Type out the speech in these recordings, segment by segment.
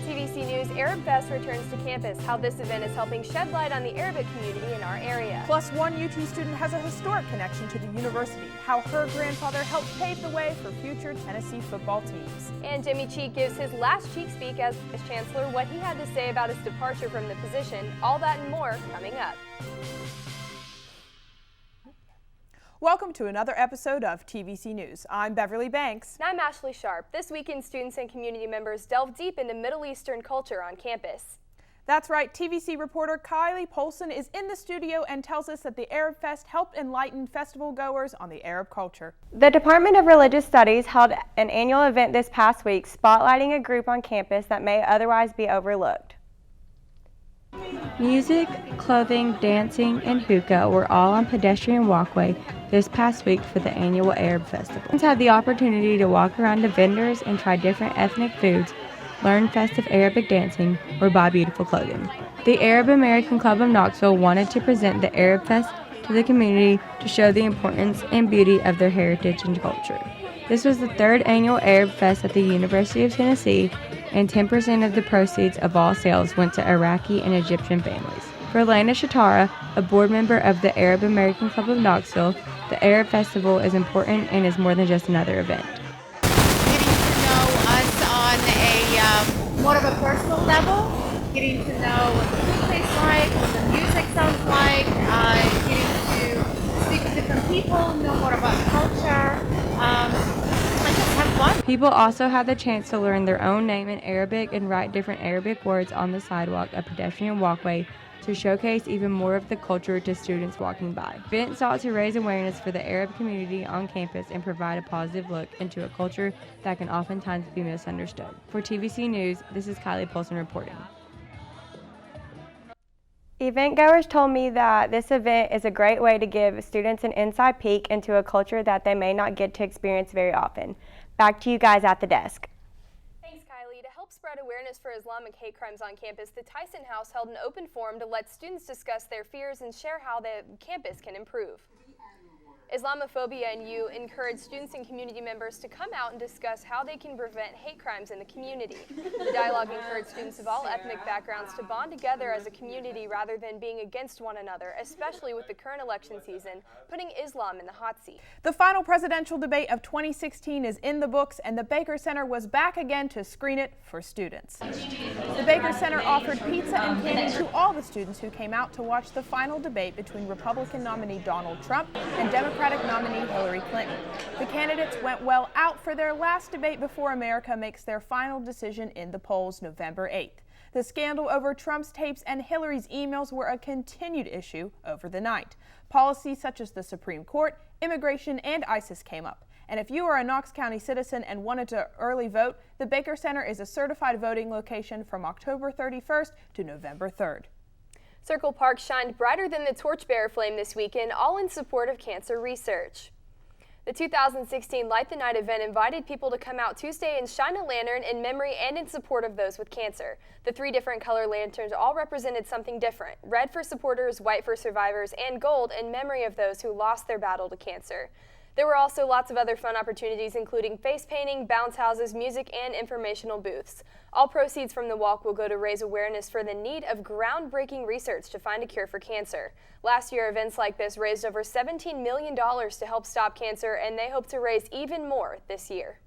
TVC News, Arab Fest returns to campus. How this event is helping shed light on the Arabic community in our area. Plus, one UT student has a historic connection to the university. How her grandfather helped pave the way for future Tennessee football teams. And Jimmy Cheek gives his last Cheek Speak as Chancellor, what he had to say about his departure from the position. All that and more coming up. Welcome to another episode of TVC News. I'm Beverly Banks. And I'm Ashley Sharp. This weekend, students and community members delve deep into Middle Eastern culture on campus. That's right, TVC reporter Kylie Polson is in the studio and tells us that the Arab Fest helped enlighten festival goers on the Arab culture. The Department of Religious Studies held an annual event this past week spotlighting a group on campus that may otherwise be overlooked. Music, clothing, dancing, and hookah were all on Pedestrian Walkway this past week for the annual Arab Festival. Students had the opportunity to walk around to vendors and try different ethnic foods, learn festive Arabic dancing, or buy beautiful clothing. The Arab American Club of Knoxville wanted to present the Arab Fest to the community to show the importance and beauty of their heritage and culture. This was the third annual Arab Fest at the University of Tennessee, and 10% of the proceeds of all sales went to Iraqi and Egyptian families. For Lana Shatara, a board member of the Arab American Club of Knoxville, the Arab Festival is important and is more than just another event. Getting to know us on a more of a personal level, getting to know what the food tastes like, what the music sounds like, getting to speak with different people, know more about culture, and just have fun. People also had the chance to learn their own name in Arabic and write different Arabic words on the sidewalk, a pedestrian walkway, to showcase even more of the culture to students walking by. The event sought to raise awareness for the Arab community on campus and provide a positive look into a culture that can oftentimes be misunderstood. For TVC News, this is Kylie Polson reporting. Event goers told me that this event is a great way to give students an inside peek into a culture that they may not get to experience very often. Back to you guys at the desk. Thanks, Kylie. To help spread awareness for Islamic hate crimes on campus, the Tyson House held an open forum to let students discuss their fears and share how the campus can improve. Islamophobia and You encourage students and community members to come out and discuss how they can prevent hate crimes in the community. The dialogue encouraged students of all ethnic backgrounds to bond together as a community rather than being against one another, especially with the current election season, putting Islam in the hot seat. The final presidential debate of 2016 is in the books, and the Baker Center was back again to screen it for students. The Baker Center offered pizza and candy to all the students who came out to watch the final debate between Republican nominee Donald Trump and Democratic nominee Hillary Clinton. The candidates went well out for their last debate before America makes their final decision in the polls November 8th. The scandal over Trump's tapes and Hillary's emails were a continued issue over the night. Policies such as the Supreme Court, immigration, and ISIS came up. And if you are a Knox County citizen and wanted to early vote, the Baker Center is a certified voting location from October 31st to November 3rd. Circle Park shined brighter than the torchbearer flame this weekend, all in support of cancer research. The 2016 Light the Night event invited people to come out Tuesday and shine a lantern in memory and in support of those with cancer. The 3 different color lanterns all represented something different: red for supporters, white for survivors, and gold in memory of those who lost their battle to cancer. There were also lots of other fun opportunities, including face painting, bounce houses, music, and informational booths. All proceeds from the walk will go to raise awareness for the need of groundbreaking research to find a cure for cancer. Last year, events like this raised over $17 million to help stop cancer, and they hope to raise even more this year.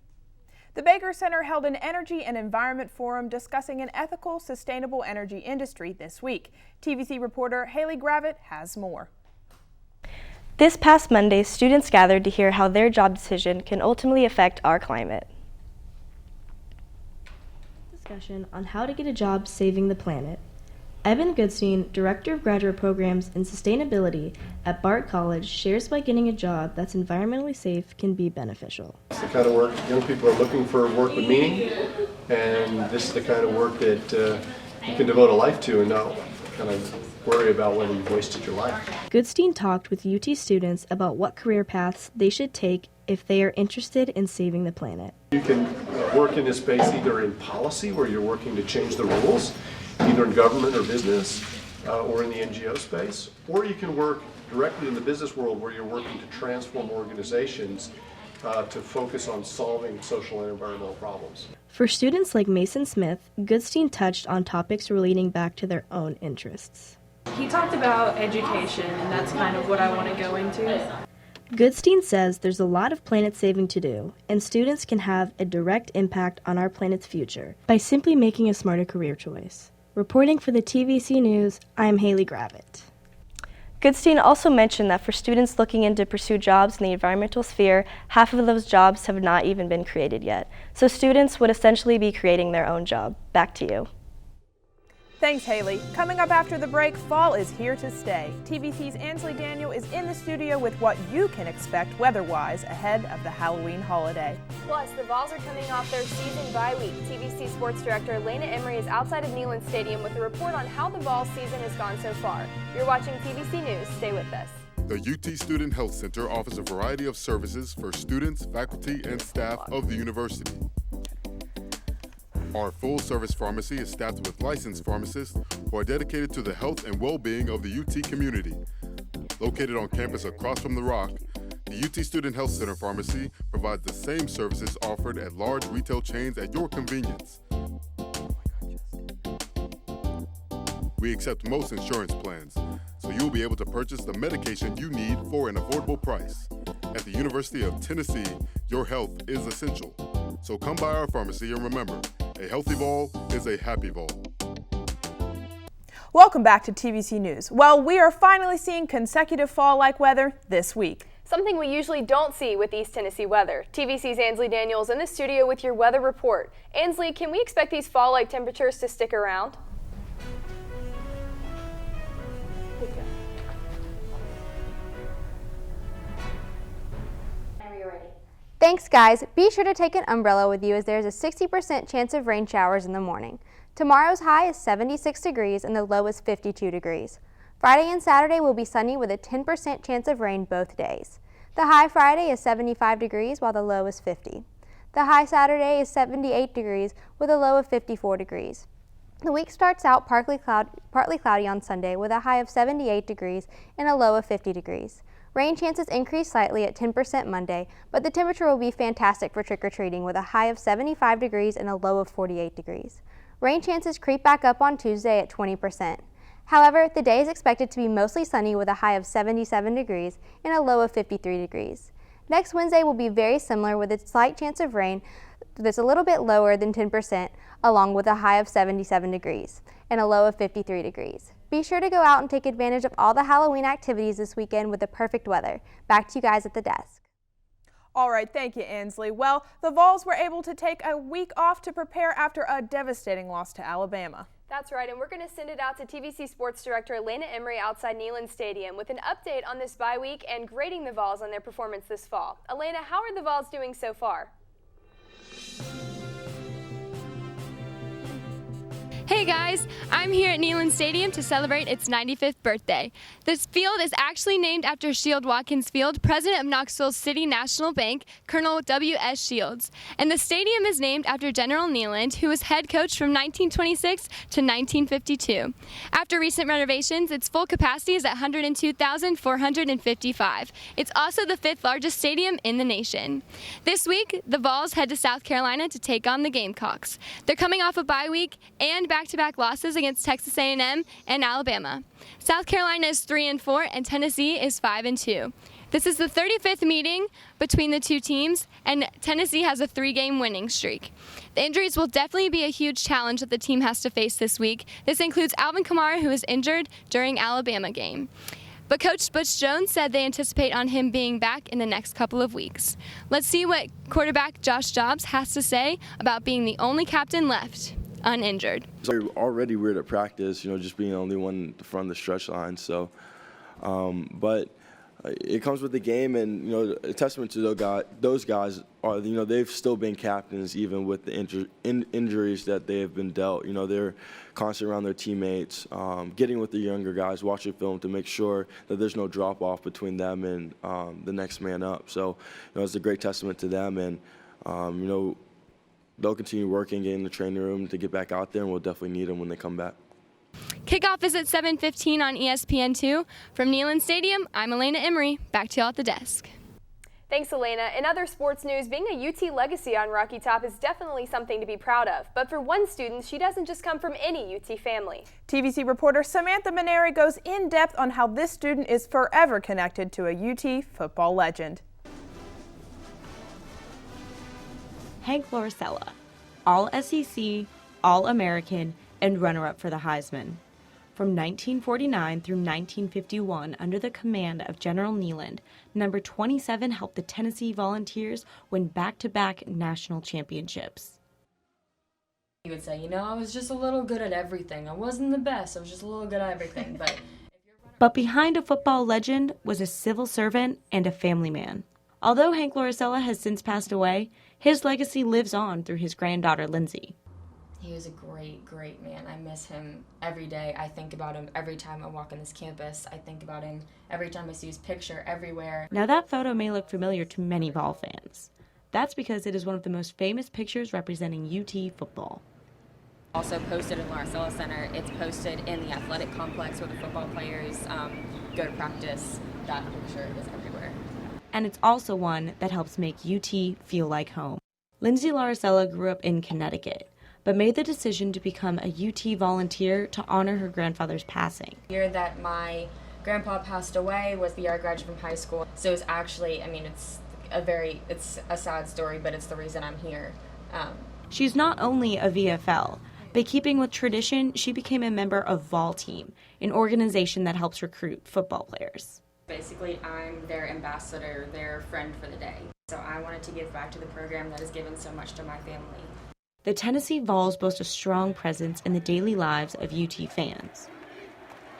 The Baker Center held an energy and environment forum discussing an ethical, sustainable energy industry this week. TVC reporter Haley Gravitt has more. This past Monday, students gathered to hear how their job decision can ultimately affect our climate. Discussion on how to get a job saving the planet. Evan Goodstein, Director of Graduate Programs and Sustainability at Bard College, shares why getting a job that's environmentally safe can be beneficial. It's the kind of work young people are looking for, work with meaning, and this is the kind of work that you can devote a life to and not kind of worry about whether you've wasted your life. Goodstein talked with UT students about what career paths they should take if they are interested in saving the planet. You can work in this space either in policy, where you're working to change the rules, either in government or business, or in the NGO space, or you can work directly in the business world, where you're working to transform organizations to focus on solving social and environmental problems. For students like Mason Smith, Goodstein touched on topics relating back to their own interests. He talked about education, and that's kind of what I want to go into. Goodstein says there's a lot of planet saving to do, and students can have a direct impact on our planet's future by simply making a smarter career choice. Reporting for the TVC News, I'm Haley Gravitt. Goodstein also mentioned that for students looking in to pursue jobs in the environmental sphere, half of those jobs have not even been created yet. So students would essentially be creating their own job. Back to you. Thanks, Haley. Coming up after the break, fall is here to stay. TVC's Ansley Daniel is in the studio with what you can expect weather-wise ahead of the Halloween holiday. Plus, the Vols are coming off their season bye week. TVC Sports Director Elena Emery is outside of Neyland Stadium with a report on how the Vols season has gone so far. You're watching TVC News. Stay with us. The UT Student Health Center offers a variety of services for students, faculty, and staff of the university. Our full-service pharmacy is staffed with licensed pharmacists who are dedicated to the health and well-being of the UT community. Located on campus across from The Rock, the UT Student Health Center Pharmacy provides the same services offered at large retail chains at your convenience. We accept most insurance plans, so you'll be able to purchase the medication you need for an affordable price. At the University of Tennessee, your health is essential. So come by our pharmacy and remember, a healthy Vol is a happy Vol. Welcome back to TVC News. Well, we are finally seeing consecutive fall-like weather this week. Something we usually don't see with East Tennessee weather. TVC's Ansley Daniels in the studio with your weather report. Ansley, can we expect these fall-like temperatures to stick around? Thanks, guys. Be sure to take an umbrella with you as there's a 60% chance of rain showers in the morning. Tomorrow's high is 76 degrees and the low is 52 degrees. Friday and Saturday will be sunny with a 10% chance of rain both days. The high Friday is 75 degrees while the low is 50. The high Saturday is 78 degrees with a low of 54 degrees. The week starts out partly cloudy on Sunday with a high of 78 degrees and a low of 50 degrees. Rain chances increase slightly at 10% Monday, but the temperature will be fantastic for trick-or-treating with a high of 75 degrees and a low of 48 degrees. Rain chances creep back up on Tuesday at 20%. However, the day is expected to be mostly sunny with a high of 77 degrees and a low of 53 degrees. Next Wednesday will be very similar with a slight chance of rain that's a little bit lower than 10%, along with a high of 77 degrees and a low of 53 degrees. Be sure to go out and take advantage of all the Halloween activities this weekend with the perfect weather. Back to you guys at the desk. All right, thank you, Ansley. Well, the Vols were able to take a week off to prepare after a devastating loss to Alabama. That's right, and we're going to send it out to TVC Sports Director Elena Emery outside Neyland Stadium with an update on this bye week and grading the Vols on their performance this fall. Elena, how are the Vols doing so far? Hey guys, I'm here at Neyland Stadium to celebrate its 95th birthday. This field is actually named after Shield Watkins Field, president of Knoxville City National Bank, Colonel W.S. Shields. And the stadium is named after General Neyland, who was head coach from 1926 to 1952. After recent renovations, its full capacity is at 102,455. It's also the 5th largest stadium in the nation. This week, the Vols head to South Carolina to take on the Gamecocks. They're coming off a bye week and back-to-back losses against Texas A&M and Alabama. South Carolina is 3-4 and Tennessee is 5-2. This is the 35th meeting between the two teams, and Tennessee has a 3-game winning streak. The injuries will definitely be a huge challenge that the team has to face this week. This includes Alvin Kamara, who was injured during Alabama game. But Coach Butch Jones said they anticipate on him being back in the next couple of weeks. Let's see what quarterback Josh Dobbs has to say about being the only captain left uninjured. It's already weird at practice, just being the only one at the front of the stretch line. So, but it comes with the game, and a testament to those guys are they've still been captains even with the injuries that they have been dealt. They're constantly around their teammates, getting with the younger guys, watching film to make sure that there's no drop off between them and the next man up. So, it's a great testament to them, and they'll continue working, getting in the training room to get back out there, and we'll definitely need them when they come back. Kickoff is at 7:15 on ESPN2. From Neyland Stadium, I'm Elena Emery. Back to y'all at the desk. Thanks, Elena. In other sports news, being a UT legacy on Rocky Top is definitely something to be proud of. But for one student, she doesn't just come from any UT family. TVC reporter Savanna Maneri goes in depth on how this student is forever connected to a UT football legend. Hank Lauricella, All-SEC, All-American, and runner-up for the Heisman. From 1949 through 1951, under the command of General Neyland, number 27 helped the Tennessee Volunteers win back-to-back national championships. He would say, I was just a little good at everything. I wasn't the best, I was just a little good at everything. But behind a football legend was a civil servant and a family man. Although Hank Lauricella has since passed away, his legacy lives on through his granddaughter, Lindsay. He was a great, great man. I miss him every day. I think about him every time I walk on this campus. I think about him every time I see his picture everywhere. Now that photo may look familiar to many Vol fans. That's because it is one of the most famous pictures representing UT football. Also posted in Lauricella Center, it's posted in the athletic complex where the football players go to practice. That picture is everywhere. And it's also one that helps make UT feel like home. Lindsay Lauricella grew up in Connecticut, but made the decision to become a UT volunteer to honor her grandfather's passing. The year that my grandpa passed away was the year I graduated from high school. So it's actually, it's a sad story, but it's the reason I'm here. She's not only a VFL, but keeping with tradition, she became a member of Vol Team, an organization that helps recruit football players. Basically, I'm their ambassador, their friend for the day. So I wanted to give back to the program that has given so much to my family. The Tennessee Vols boast a strong presence in the daily lives of UT fans.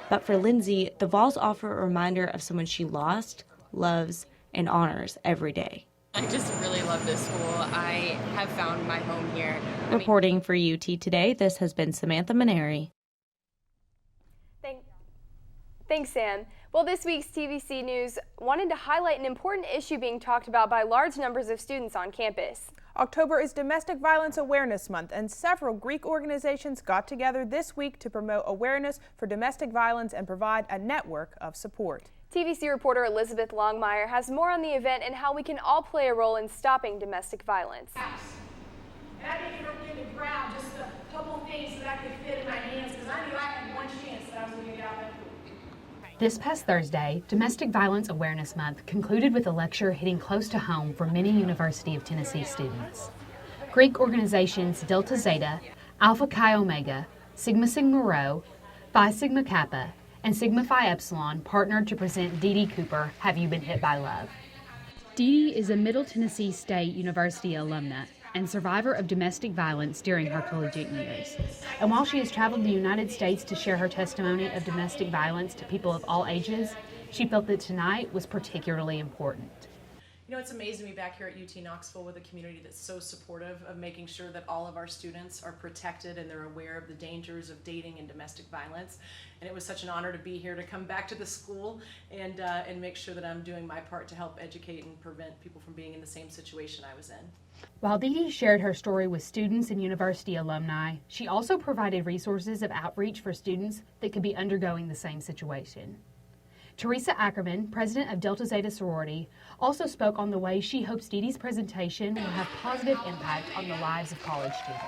But for Lindsay, the Vols offer a reminder of someone she lost, loves, and honors every day. I just really love this school. I have found my home here. Reporting for UT Today, this has been Savanna Maneri. Thanks, Sam. Well, this week's TVC News wanted to highlight an important issue being talked about by large numbers of students on campus. October is Domestic Violence Awareness Month, and several Greek organizations got together this week to promote awareness for domestic violence and provide a network of support. TVC reporter Elizabeth Longmire has more on the event and how we can all play a role in stopping domestic violence. And I didn't even get the ground, just a couple of things that I could fit in my hands, because I knew I had one chance that I was going to get out of that pool. This past Thursday, Domestic Violence Awareness Month concluded with a lecture hitting close to home for many University of Tennessee students. Greek organizations Delta Zeta, Alpha Chi Omega, Sigma Sigma Rho, Phi Sigma Kappa, and Sigma Phi Epsilon partnered to present Dee Dee Cooper, Have You Been Hit by Love? Dee Dee is a Middle Tennessee State University alumna and survivor of domestic violence during her collegiate years. And while she has traveled the United States to share her testimony of domestic violence to people of all ages, she felt that tonight was particularly important. It's amazing to be back here at UT Knoxville with a community that's so supportive of making sure that all of our students are protected and they're aware of the dangers of dating and domestic violence. And it was such an honor to be here to come back to the school and make sure that I'm doing my part to help educate and prevent people from being in the same situation I was in. While Dee Dee shared her story with students and university alumni, she also provided resources of outreach for students that could be undergoing the same situation. Teresa Ackerman, president of Delta Zeta Sorority, also spoke on the way she hopes Dee Dee's presentation will have positive impact on the lives of college students.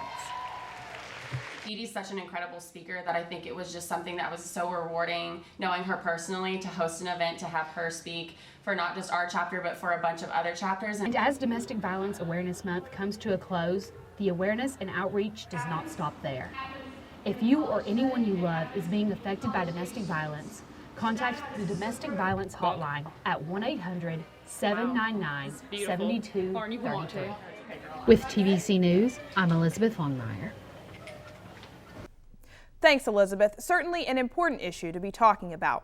Dee Dee's such an incredible speaker that I think it was just something that was so rewarding, knowing her personally, to host an event, to have her speak for not just our chapter, but for a bunch of other chapters. And as Domestic Violence Awareness Month comes to a close, the awareness and outreach does not stop there. If you or anyone you love is being affected by domestic violence, contact the Domestic Violence Hotline at 1-800-799-7232. With TVC News, I'm Elizabeth Longmire. Thanks, Elizabeth. Certainly an important issue to be talking about.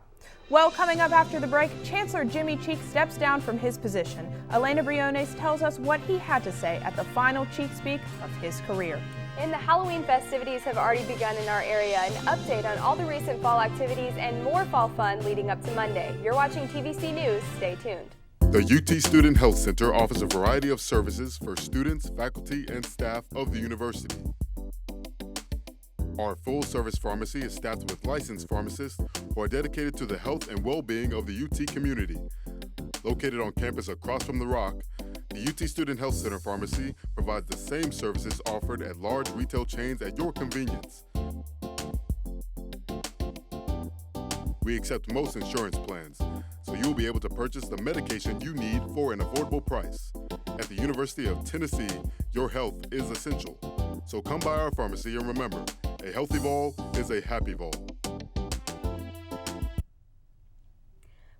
Well, coming up after the break, Chancellor Jimmy Cheek steps down from his position. Elena Briones tells us what he had to say at the final Cheek Speak of his career. And the Halloween festivities have already begun in our area. An update on all the recent fall activities and more fall fun leading up to Monday. You're watching TVC News. Stay tuned. The UT Student Health Center offers a variety of services for students, faculty, and staff of the university. Our full-service pharmacy is staffed with licensed pharmacists who are dedicated to the health and well-being of the UT community. Located on campus across from the Rock, the UT Student Health Center Pharmacy provides the same services offered at large retail chains at your convenience. We accept most insurance plans, so you'll be able to purchase the medication you need for an affordable price. At the University of Tennessee, your health is essential. So come by our pharmacy and remember, a healthy vol is a happy vol.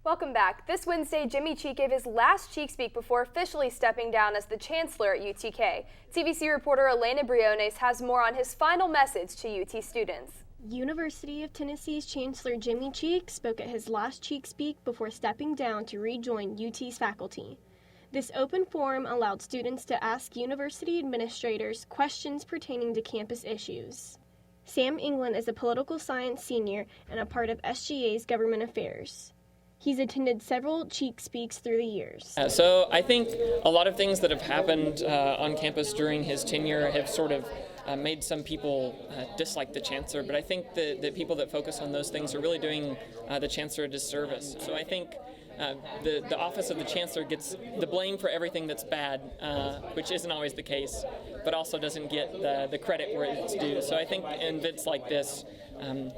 Welcome back. This Wednesday, Jimmy Cheek gave his last Cheek Speak before officially stepping down as the Chancellor at UTK. TVC reporter Elena Briones has more on his final message to UT students. University of Tennessee's Chancellor Jimmy Cheek spoke at his last Cheek Speak before stepping down to rejoin UT's faculty. This open forum allowed students to ask university administrators questions pertaining to campus issues. Sam England is a political science senior and a part of SGA's government affairs. He's attended several Cheek Speaks through the years. So I think a lot of things that have happened on campus during his tenure have sort of made some people dislike the Chancellor, but I think that people that focus on those things are really doing the Chancellor a disservice. So I think the office of the Chancellor gets the blame for everything that's bad, which isn't always the case, but also doesn't get the credit where it's due. So I think in events like this,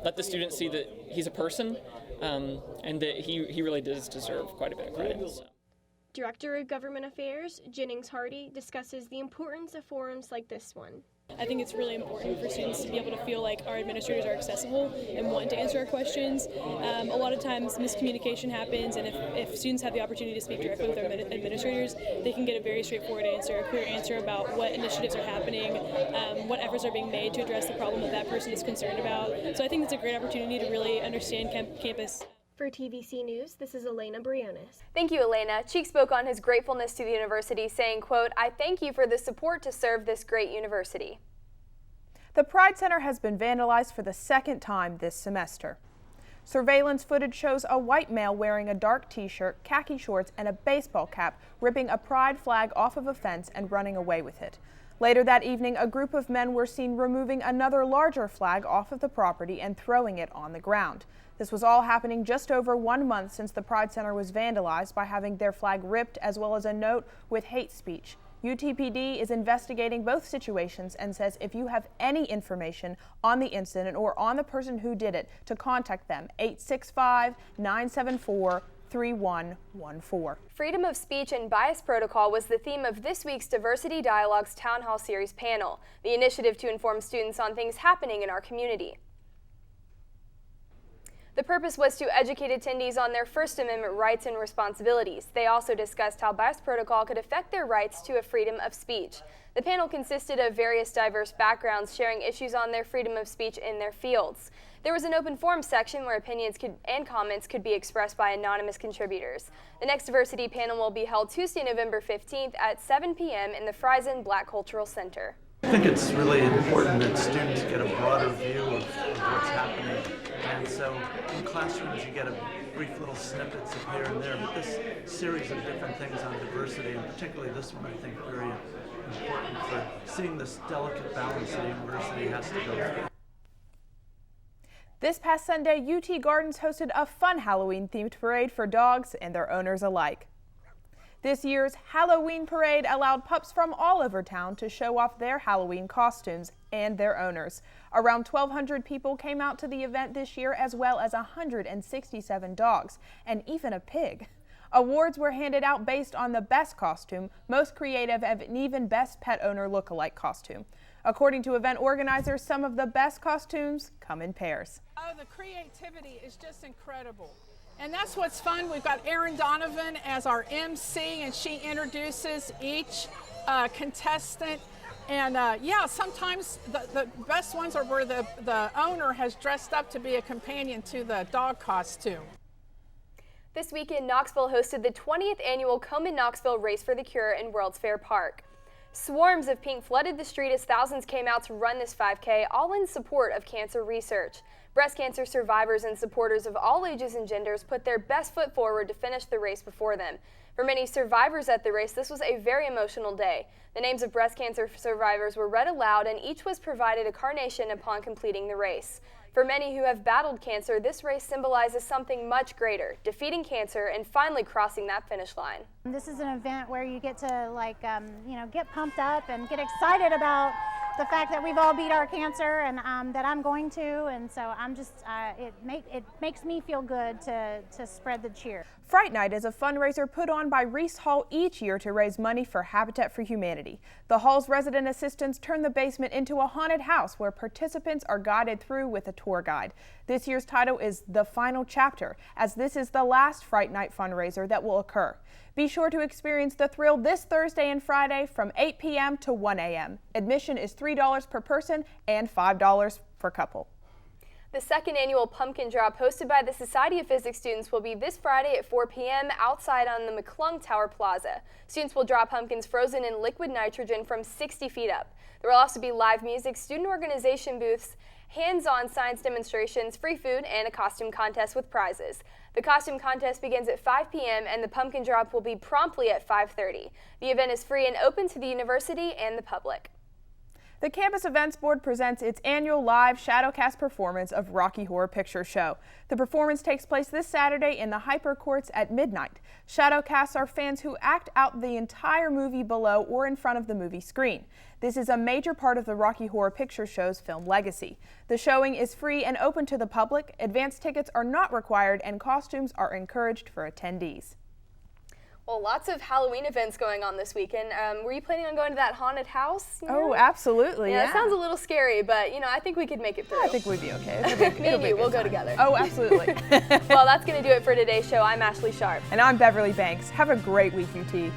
let the students see that he's a person, and that he really does deserve quite a bit of credit. So. Director of Government Affairs, Jennings Hardy, discusses the importance of forums like this one. I think it's really important for students to be able to feel like our administrators are accessible and want to answer our questions. A lot of times miscommunication happens, and if students have the opportunity to speak directly with our administrators, they can get a very straightforward answer, a clear answer about what initiatives are happening, what efforts are being made to address the problem that person is concerned about. So I think it's a great opportunity to really understand campus. For TVC News, this is Elena Briones. Thank you, Elena. Cheek spoke on his gratefulness to the university, saying, quote, "I thank you for the support to serve this great university." The Pride Center has been vandalized for the second time this semester. Surveillance footage shows a white male wearing a dark t-shirt, khaki shorts, and a baseball cap ripping a Pride flag off of a fence and running away with it. Later that evening, a group of men were seen removing another larger flag off of the property and throwing it on the ground. This was all happening just over 1 month since the Pride Center was vandalized by having their flag ripped, as well as a note with hate speech. UTPD is investigating both situations and says if you have any information on the incident or on the person who did it, to contact them, 865-974-3114. Freedom of speech and bias protocol was the theme of this week's Diversity Dialogues Town Hall Series panel, the initiative to inform students on things happening in our community. The purpose was to educate attendees on their First Amendment rights and responsibilities. They also discussed how bias protocol could affect their rights to a freedom of speech. The panel consisted of various diverse backgrounds sharing issues on their freedom of speech in their fields. There was an open forum section where opinions and comments could be expressed by anonymous contributors. The next diversity panel will be held Tuesday, November 15th at 7 p.m. in the Friesen Black Cultural Center. I think it's really important that students get a broader view of what's happening. And so in classrooms you get a brief little snippets of here and there, but this series of different things on diversity, and particularly this one, I think very important for seeing this delicate balance the university has to go through. This past Sunday, UT Gardens hosted a fun Halloween-themed parade for dogs and their owners alike. This year's Halloween parade allowed pups from all over town to show off their Halloween costumes and their owners. Around 1,200 people came out to the event this year, as well as 167 dogs and even a pig. Awards were handed out based on the best costume, most creative, and even best pet owner look-alike costume. According to event organizers, some of the best costumes come in pairs. Oh, the creativity is just incredible. And that's what's fun. We've got Erin Donovan as our MC, and she introduces each contestant. And yeah, sometimes the best ones are where the owner has dressed up to be a companion to the dog costume. This weekend, Knoxville hosted the 20th annual Come in Knoxville Race for the Cure in World's Fair Park. Swarms of pink flooded the street as thousands came out to run this 5K, all in support of cancer research. Breast cancer survivors and supporters of all ages and genders put their best foot forward to finish the race before them. For many survivors at the race, this was a very emotional day. The names of breast cancer survivors were read aloud, and each was provided a carnation upon completing the race. For many who have battled cancer, this race symbolizes something much greater, defeating cancer and finally crossing that finish line. This is an event where you get to get pumped up and get excited about the fact that we've all beat our cancer and that I'm going to, and so I'm just, it makes me feel good to spread the cheer. Fright Night is a fundraiser put on by Reese Hall each year to raise money for Habitat for Humanity. The Hall's resident assistants turn the basement into a haunted house where participants are guided through with a tour guide. This year's title is The Final Chapter, as this is the last Fright Night fundraiser that will occur. Be sure to experience the thrill this Thursday and Friday from 8 p.m. to 1 a.m. Admission is $3 per person and $5 per couple. The second annual pumpkin drop hosted by the Society of Physics students will be this Friday at 4 p.m. outside on the McClung Tower Plaza. Students will drop pumpkins frozen in liquid nitrogen from 60 feet up. There will also be live music, student organization booths, hands-on science demonstrations, free food, and a costume contest with prizes. The costume contest begins at 5 p.m. and the pumpkin drop will be promptly at 5:30. The event is free and open to the university and the public. The Campus Events Board presents its annual live Shadowcast performance of Rocky Horror Picture Show. The performance takes place this Saturday in the Hyper Courts at midnight. Shadowcasts are fans who act out the entire movie below or in front of the movie screen. This is a major part of the Rocky Horror Picture Show's film legacy. The showing is free and open to the public. Advance tickets are not required and costumes are encouraged for attendees. Well, lots of Halloween events going on this weekend. Were you planning on going to that haunted house? Oh, absolutely, yeah. It sounds a little scary, but, I think we could make it through. I think we'd be okay. Me and you, we'll go together. Oh, absolutely. Well, that's going to do it for today's show. I'm Ashley Sharp. And I'm Beverly Banks. Have a great week, UT.